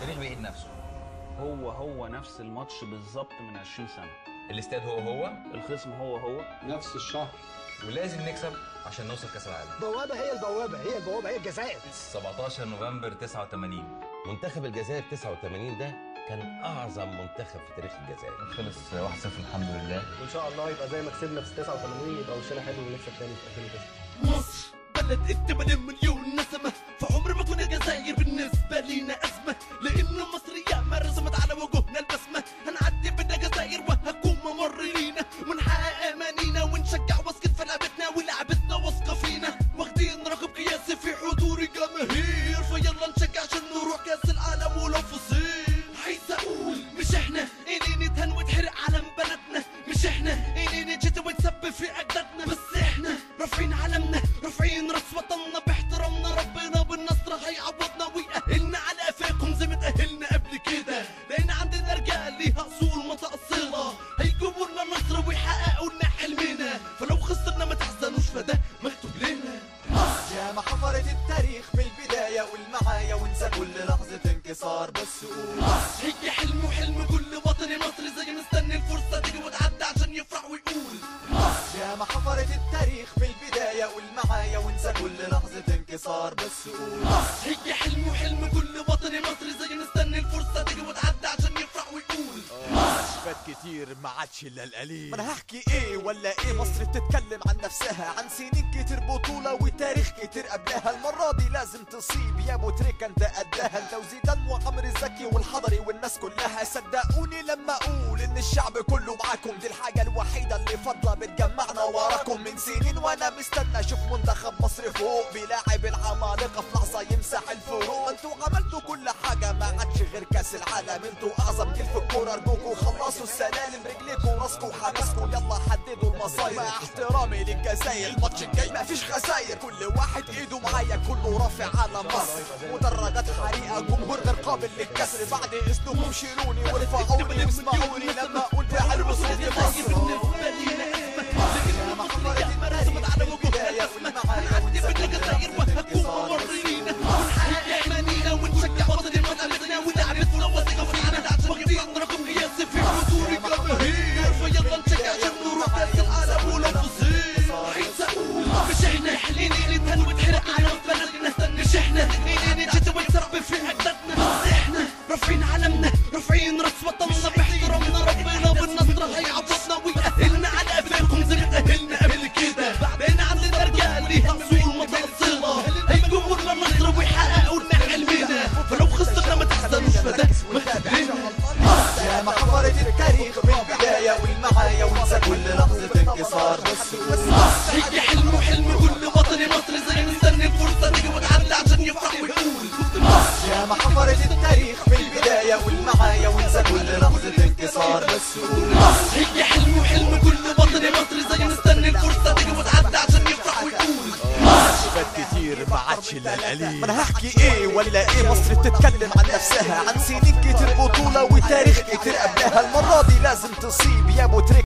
التاريخ بيعيد نفسه. هو نفس الماتش بالظبط من 20 سنة. الاستاد هو الخصم هو نفس الشهر. ولازم نكسب عشان نوصل كاس العالم. البوابة هي الجزائر. 17 نوفمبر 89. منتخب الجزائر 89 ده كان اعظم منتخب في تاريخ الجزائر. خلص 1-0 الحمد لله. وان شاء الله يبقى زي ما كسبنا في 89 يبقى وشنا حلو ونكسب تاني في 2009. مصر بلد 8 مليون نسمة، فعمر ما تكون الجزائر بالنسبة لينا أزمة، لأن مصر ياما رسمت على وجوهنا البسمة. هنعدي بدنا جزائر وهكون ممر لينا، ونحقق أمانينا ونشجع واثقين في لعبتنا ولعبتنا واثقة فينا، واخدين رقم قياسي في حضور الجماهير، فيلا نشجع عشان نروح كأس العالم ولو فصيل. عايز أقول مش إحنا اللي نتهن وتحرق علم بلدنا، مش إحنا اللي نجد ونسبب في أجدادنا، بس إحنا رافعين علمنا، رافعين راس وطننا باحترامنا، ربنا بالنصر هيعوضنا ويأهلنا على قفاكم زي ما تأهلنا قبل كده، لأن عندنا رجال ليها أصول متأصلة هيجيبوا لنا نصر ويحققوا لنا حلمنا، فلو خسرنا ما تحزنوش فده مكتوب لنا. يا ما حفرت التاريخ بالبداية والمعايا ونسى كل لحظة انكسار، بس قول هي حلم وحلم كل وطني مصري، زي مستني الفرصة تيجي وتعدي عشان يفرح ويقول. يا ما حفرت التاريخ بالبداية والمعايا ونسى كل لحظة انكسار، بس قول هي حلم وحلم كل وطني مصري، زي مستني الفرصة تيجي وتعدي عشان يفرح ويقول. فات كتير ما عادش الا القليل. ما انا هحكي ايه ولا ايه؟ مصر بتتكلم عن نفسها، عن سنين كتير بطولة وتاريخ كتير قبلها. المرة دي لازم تصيب يا ابو تريكة انت قدها، انت وزيدان وعمر الزكي والحضري والناس كلها. صدقوني لما اقول ان الشعب كله معاكم، دي الحاجة الوحيدة اللي فاضلة بتجمعنا وراكم. من سنين وانا مستنى اشوف منتخب مصر فوق بيلاعب العمالقة في لحظة يمسح الفروق. انتوا عملتوا كل حاجة ما عادش غير كاس العالم، انتوا اعظم جيل في الكورة، ارجوكوا خلصوا السلالم رجليكوا وراسكوا وحماسكوا، يلا حددوا المصايب. مع احترامي للجزائر الماتش الجاي مفيش خساير، كل واحد ايده معايا كله رافع علم مصر. مدرجات حريقة جمهور غير قابل للكسر، بعد اذنكم شيلوني وارفعوني واسمعوني لما اقول فعل وصوت مصر. لأن مصر ياما رسمت على وجوهنا البسمة، هنعدي بدنا جزائر وهكون ممر لينا، ونحقق أمانينا ونشجع وطني مسألتنا ولعبتنا واثقة فينا، واخدين رقم قياسي في حضور الجماهير، فيلا نشجع عشان نروح كأس العالم ولو فصيل. عايز أقول مش إحنا اللي نتهن وتحرق على بلدنا، مش إحنا اللي نجد ونسبب في أجدادنا، بس إحنا رافعين علمنا، رافعين راس وطننا باحترامنا، ربنا بالنصر هيعوضنا ويأهلنا على قفاكم زي ما تأهلنا قبل كده، لأن عندنا رجال ليها أصول متأصلة هيجيبوا لنا نصر ويحققوا لنا حلمنا، فلو خسرنا ما تحزنوش فده مكتوب لنا. يا ما حفرت التاريخ بالبداية والمعايا ونسى كل لحظة انكسار، بس قول هي حلم وحلم كل وطني مصري، زي مستني الفرصة تيجي وتعدي عشان يفرح ويقول. يا ما حفرت التاريخ بالبداية والمعايا ونسى كل لحظة انكسار، بس قول هي حلم وحلم كل وطني مصري، زي مستني الفرصة تيجي وتعدي عشان يفرح ويقول. فات كتير ما عادش الا القليل. ما انا هحكي ايه ولا ايه؟ مصر بتتكلم عن نفسها، عن سنين كتير بطولة وتاريخ كتير قبلها. المرة دي لازم تصيب يا ابو تريكة.